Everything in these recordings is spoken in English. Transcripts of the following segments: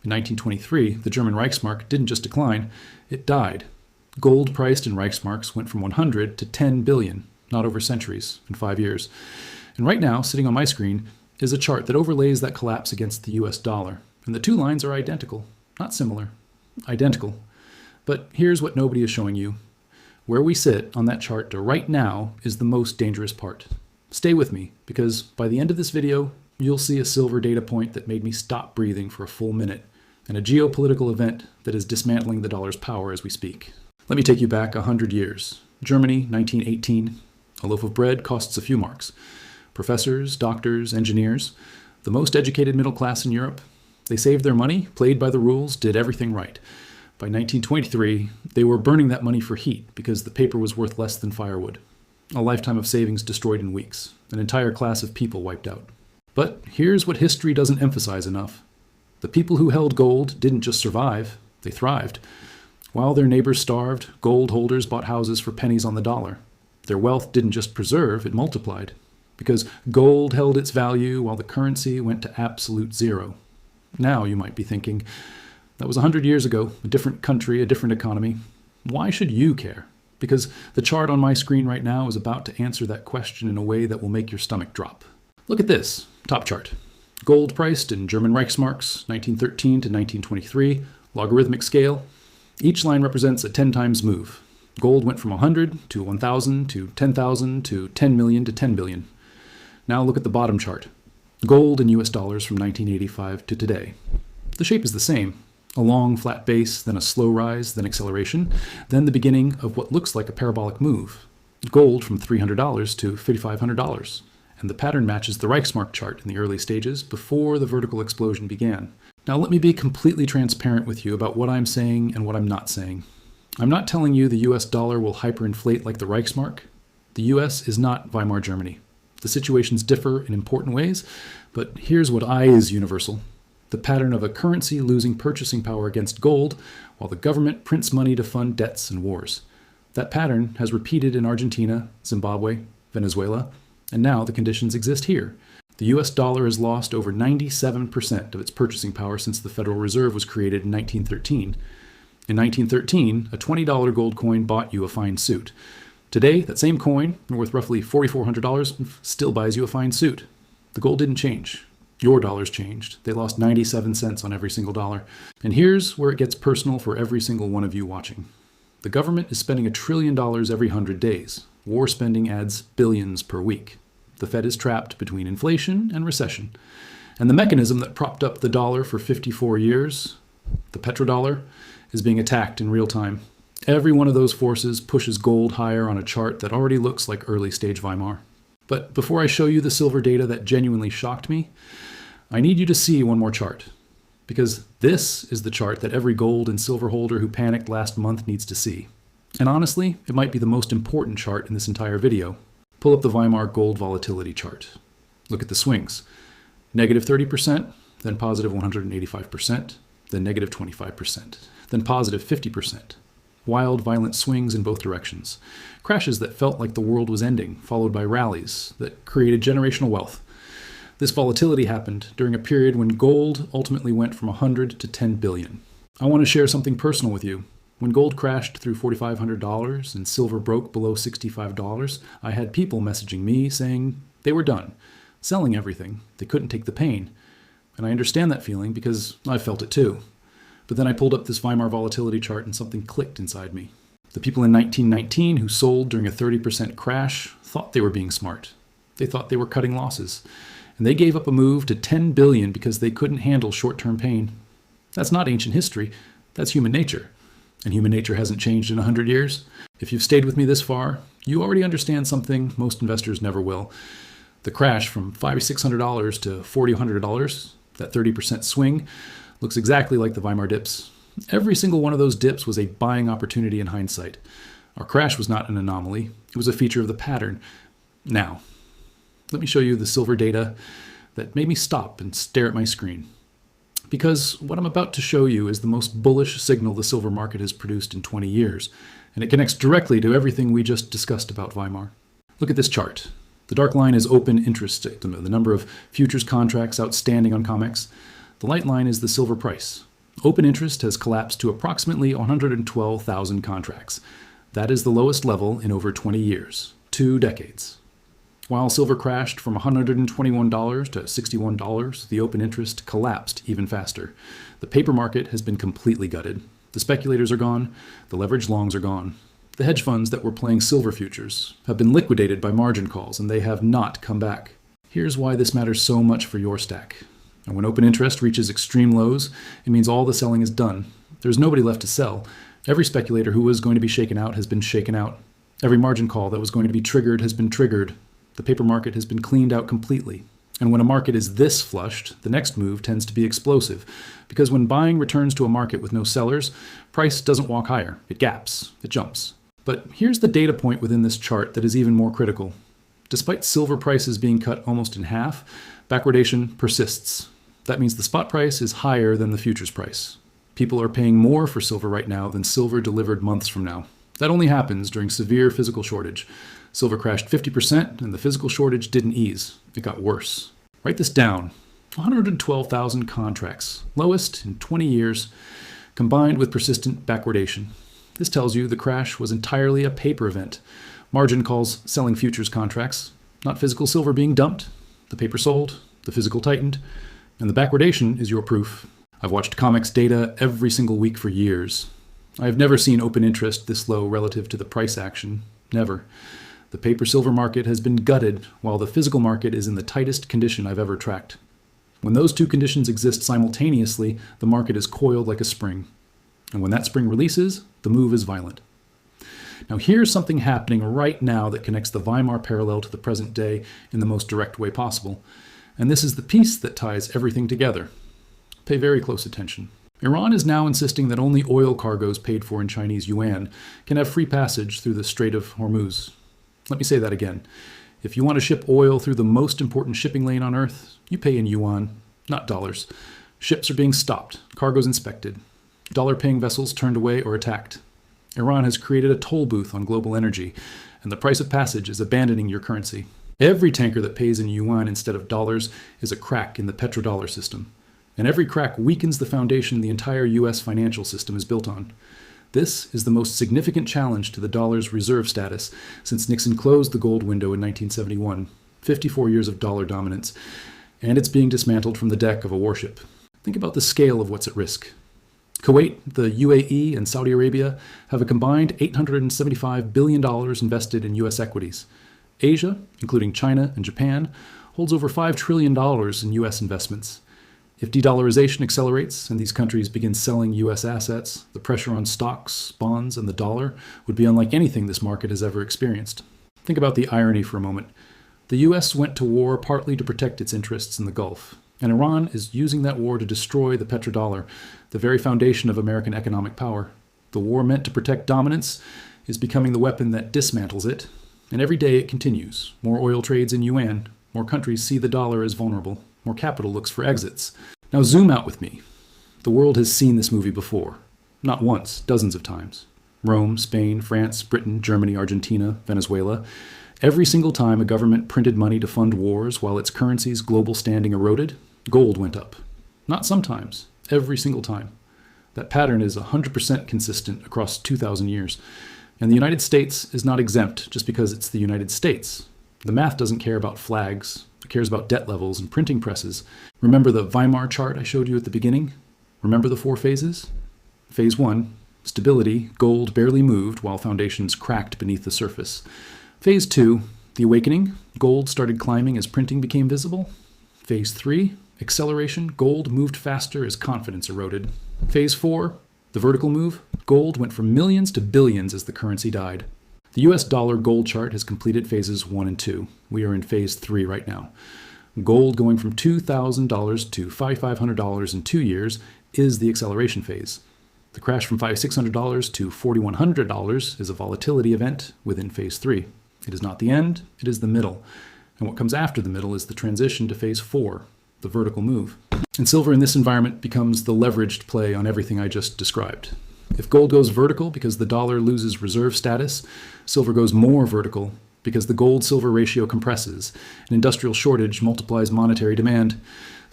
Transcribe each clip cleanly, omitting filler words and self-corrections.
In 1923, the German Reichsmark didn't just decline, it died. Gold priced in Reichsmarks went from 100 to 10 billion, not over centuries, in 5 years. And right now, sitting on my screen, is a chart that overlays that collapse against the US dollar. And the two lines are identical, not similar, identical. But here's what nobody is showing you. Where we sit on that chart to right now is the most dangerous part. Stay with me, because by the end of this video, you'll see a silver data point that made me stop breathing for a full minute, and a geopolitical event that is dismantling the dollar's power as we speak. Let me take you back 100 years. Germany, 1918. A loaf of bread costs a few marks. Professors, doctors, engineers, the most educated middle class in Europe. They saved their money, played by the rules, did everything right. By 1923, they were burning that money for heat because the paper was worth less than firewood. A lifetime of savings destroyed in weeks. An entire class of people wiped out. But here's what history doesn't emphasize enough. The people who held gold didn't just survive, they thrived. While their neighbors starved, gold holders bought houses for pennies on the dollar. Their wealth didn't just preserve, it multiplied. Because gold held its value while the currency went to absolute zero. Now you might be thinking, that was 100 years ago, a different country, a different economy. Why should you care? Because the chart on my screen right now is about to answer that question in a way that will make your stomach drop. Look at this, top chart. Gold priced in German Reichsmarks, 1913 to 1923, logarithmic scale. Each line represents a 10 times move. Gold went from 100 to 1,000 to 10,000 to 10 million to 10 billion. Now look at the bottom chart. Gold in US dollars from 1985 to today. The shape is the same. A long flat base, then a slow rise, then acceleration, then the beginning of what looks like a parabolic move. Gold from $300 to $5,500. And the pattern matches the Reichsmark chart in the early stages before the vertical explosion began. Now let me be completely transparent with you about what I'm saying and what I'm not saying. I'm not telling you the US dollar will hyperinflate like the Reichsmark. The US is not Weimar Germany. The situations differ in important ways, but here's what is universal. The pattern of a currency losing purchasing power against gold while the government prints money to fund debts and wars. That pattern has repeated in Argentina, Zimbabwe, Venezuela, and now the conditions exist here. The US dollar has lost over 97% of its purchasing power since the Federal Reserve was created in 1913. In 1913, a $20 gold coin bought you a fine suit. Today, that same coin, worth roughly $4,400, still buys you a fine suit. The gold didn't change. Your dollars changed. They lost 97 cents on every single dollar. And here's where it gets personal for every single one of you watching. The government is spending $1 trillion every 100 days. War spending adds billions per week. The Fed is trapped between inflation and recession. And the mechanism that propped up the dollar for 54 years, the petrodollar, is being attacked in real time. Every one of those forces pushes gold higher on a chart that already looks like early stage Weimar. But before I show you the silver data that genuinely shocked me, I need you to see one more chart. Because this is the chart that every gold and silver holder who panicked last month needs to see. And honestly, it might be the most important chart in this entire video. Pull up the Weimar gold volatility chart. Look at the swings. Negative 30%, then positive 185%, then negative 25%, then positive 50%. Wild, violent swings in both directions. Crashes that felt like the world was ending, followed by rallies that created generational wealth. This volatility happened during a period when gold ultimately went from 100 to 10 billion. I want to share something personal with you. When gold crashed through $4,500 and silver broke below $65, I had people messaging me saying they were done, selling everything. They couldn't take the pain. And I understand that feeling because I felt it too. But then I pulled up this Weimar volatility chart and something clicked inside me. The people in 1919 who sold during a 30% crash thought they were being smart. They thought they were cutting losses. And they gave up a move to 10 billion because they couldn't handle short-term pain. That's not ancient history. That's human nature. And human nature hasn't changed in 100 years. If you've stayed with me this far, you already understand something most investors never will. The crash from $500-600 to $4,100, that 30% swing, looks exactly like the Weimar dips. Every single one of those dips was a buying opportunity in hindsight. Our crash was not an anomaly. It was a feature of the pattern. Now, let me show you the silver data that made me stop and stare at my screen. Because what I'm about to show you is the most bullish signal the silver market has produced in 20 years, and it connects directly to everything we just discussed about Weimar. Look at this chart. The dark line is open interest, the number of futures contracts outstanding on COMEX. The light line is the silver price. Open interest has collapsed to approximately 112,000 contracts. That is the lowest level in over 20 years, 2 decades. While silver crashed from $121 to $61, the open interest collapsed even faster. The paper market has been completely gutted. The speculators are gone. The leveraged longs are gone. The hedge funds that were playing silver futures have been liquidated by margin calls, and they have not come back. Here's why this matters so much for your stack. And when open interest reaches extreme lows, it means all the selling is done. There's nobody left to sell. Every speculator who was going to be shaken out has been shaken out. Every margin call that was going to be triggered has been triggered. The paper market has been cleaned out completely. And when a market is this flushed, the next move tends to be explosive. Because when buying returns to a market with no sellers, price doesn't walk higher. It gaps. It jumps. But here's the data point within this chart that is even more critical. Despite silver prices being cut almost in half, backwardation persists. That means the spot price is higher than the futures price. People are paying more for silver right now than silver delivered months from now. That only happens during severe physical shortage. Silver crashed 50% and the physical shortage didn't ease. It got worse. Write this down. 112,000 contracts, lowest in 20 years, combined with persistent backwardation. This tells you the crash was entirely a paper event. Margin calls selling futures contracts, not physical silver being dumped. The paper sold, the physical tightened, and the backwardation is your proof. I've watched COMEX data every single week for years. I have never seen open interest this low relative to the price action. Never. The paper silver market has been gutted while the physical market is in the tightest condition I've ever tracked. When those two conditions exist simultaneously, the market is coiled like a spring. And when that spring releases, the move is violent. Now here's something happening right now that connects the Weimar parallel to the present day in the most direct way possible. And this is the piece that ties everything together. Pay very close attention. Iran is now insisting that only oil cargoes paid for in Chinese yuan can have free passage through the Strait of Hormuz. Let me say that again. If you want to ship oil through the most important shipping lane on Earth, you pay in yuan, not dollars. Ships are being stopped, cargoes inspected, dollar-paying vessels turned away or attacked. Iran has created a toll booth on global energy, and the price of passage is abandoning your currency. Every tanker that pays in yuan instead of dollars is a crack in the petrodollar system. And every crack weakens the foundation the entire U.S. financial system is built on. This is the most significant challenge to the dollar's reserve status since Nixon closed the gold window in 1971, 54 years of dollar dominance, and it's being dismantled from the deck of a warship. Think about the scale of what's at risk. Kuwait, the UAE, and Saudi Arabia have a combined $875 billion invested in U.S. equities. Asia, including China and Japan, holds over $5 trillion in U.S. investments. If de-dollarization accelerates and these countries begin selling U.S. assets, the pressure on stocks, bonds, and the dollar would be unlike anything this market has ever experienced. Think about the irony for a moment. The U.S. went to war partly to protect its interests in the Gulf, and Iran is using that war to destroy the petrodollar, the very foundation of American economic power. The war meant to protect dominance is becoming the weapon that dismantles it, and every day it continues. More oil trades in yuan, more countries see the dollar as vulnerable, more capital looks for exits. Now zoom out with me. The world has seen this movie before. Not once, dozens of times. Rome, Spain, France, Britain, Germany, Argentina, Venezuela. Every single time a government printed money to fund wars while its currency's global standing eroded, gold went up. Not sometimes, every single time. That pattern is 100% consistent across 2,000 years. And the United States is not exempt just because it's the United States. The math doesn't care about flags. It cares about debt levels and printing presses. Remember the Weimar chart I showed you at the beginning? Remember the 4 phases? Phase 1, stability, gold barely moved while foundations cracked beneath the surface. Phase 2, the awakening, gold started climbing as printing became visible. Phase 3, acceleration, gold moved faster as confidence eroded. Phase 4, the vertical move, gold went from millions to billions as the currency died. The US dollar gold chart has completed phases 1 and 2. We are in phase 3 right now. Gold going from $2,000 to $5,500 in 2 years is the acceleration phase. The crash from $5,600 to $4,100 is a volatility event within phase 3. It is not the end, it is the middle. And what comes after the middle is the transition to phase 4, the vertical move. And silver in this environment becomes the leveraged play on everything I just described. If gold goes vertical because the dollar loses reserve status, silver goes more vertical because the gold-silver ratio compresses, and industrial shortage multiplies monetary demand.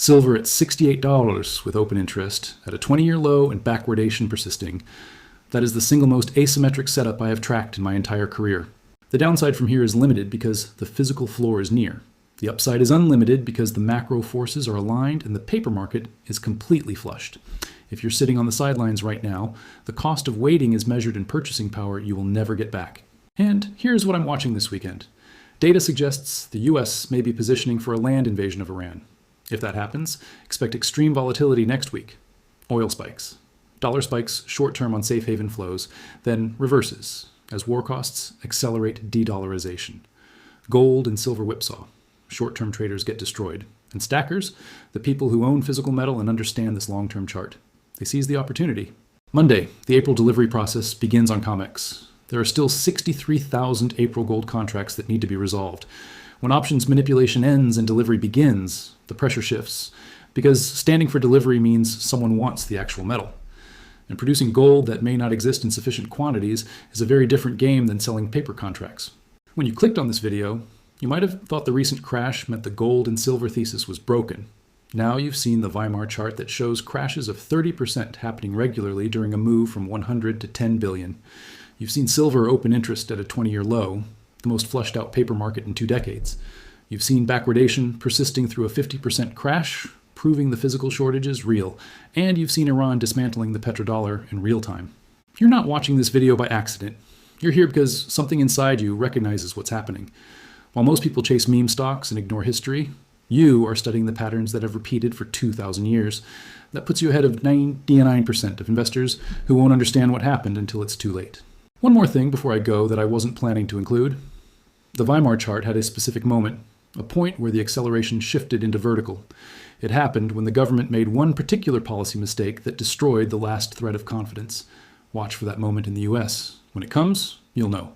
Silver at $68 with open interest, at a 20-year low and backwardation persisting. That is the single most asymmetric setup I have tracked in my entire career. The downside from here is limited because the physical floor is near. The upside is unlimited because the macro forces are aligned and the paper market is completely flushed. If you're sitting on the sidelines right now, the cost of waiting is measured in purchasing power you will never get back. And here's what I'm watching this weekend. Data suggests the US may be positioning for a land invasion of Iran. If that happens, expect extreme volatility next week. Oil spikes. Dollar spikes short-term on safe haven flows, then reverses as war costs accelerate de-dollarization. Gold and silver whipsaw. Short-term traders get destroyed. And stackers, the people who own physical metal and understand this long-term chart. They seize the opportunity. Monday, the April delivery process begins on COMEX. There are still 63,000 April gold contracts that need to be resolved. When options manipulation ends and delivery begins, the pressure shifts, because standing for delivery means someone wants the actual metal. And producing gold that may not exist in sufficient quantities is a very different game than selling paper contracts. When you clicked on this video, you might have thought the recent crash meant the gold and silver thesis was broken. Now you've seen the Weimar chart that shows crashes of 30% happening regularly during a move from 100 to 10 billion. You've seen silver open interest at a 20-year low, the most flushed out paper market in 2 decades. You've seen backwardation persisting through a 50% crash, proving the physical shortage is real. And you've seen Iran dismantling the petrodollar in real time. You're not watching this video by accident. You're here because something inside you recognizes what's happening. While most people chase meme stocks and ignore history, you are studying the patterns that have repeated for 2,000 years. That puts you ahead of 99% of investors who won't understand what happened until it's too late. One more thing before I go that I wasn't planning to include. The Weimar chart had a specific moment, a point where the acceleration shifted into vertical. It happened when the government made one particular policy mistake that destroyed the last thread of confidence. Watch for that moment in the US. When it comes, you'll know.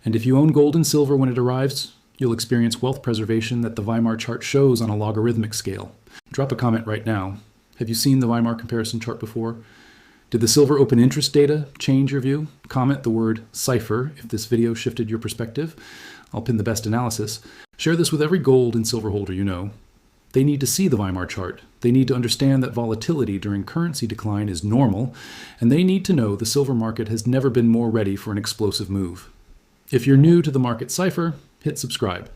And if you own gold and silver when it arrives, you'll experience wealth preservation that the Weimar chart shows on a logarithmic scale. Drop a comment right now. Have you seen the Weimar comparison chart before? Did the silver open interest data change your view? Comment the word cipher if this video shifted your perspective. I'll pin the best analysis. Share this with every gold and silver holder you know. They need to see the Weimar chart. They need to understand that volatility during currency decline is normal, and they need to know the silver market has never been more ready for an explosive move. If you're new to the market cipher, hit subscribe.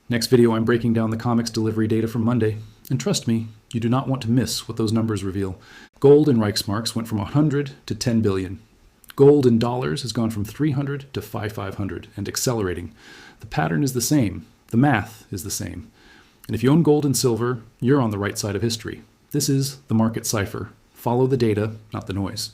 Next video, I'm breaking down the COMEX delivery data from Monday. And trust me, you do not want to miss what those numbers reveal. Gold in Reichsmarks went from 100 to 10 billion. Gold in dollars has gone from 300 to 5,500 and accelerating. The pattern is the same. The math is the same. And if you own gold and silver, you're on the right side of history. This is the market cipher. Follow the data, not the noise.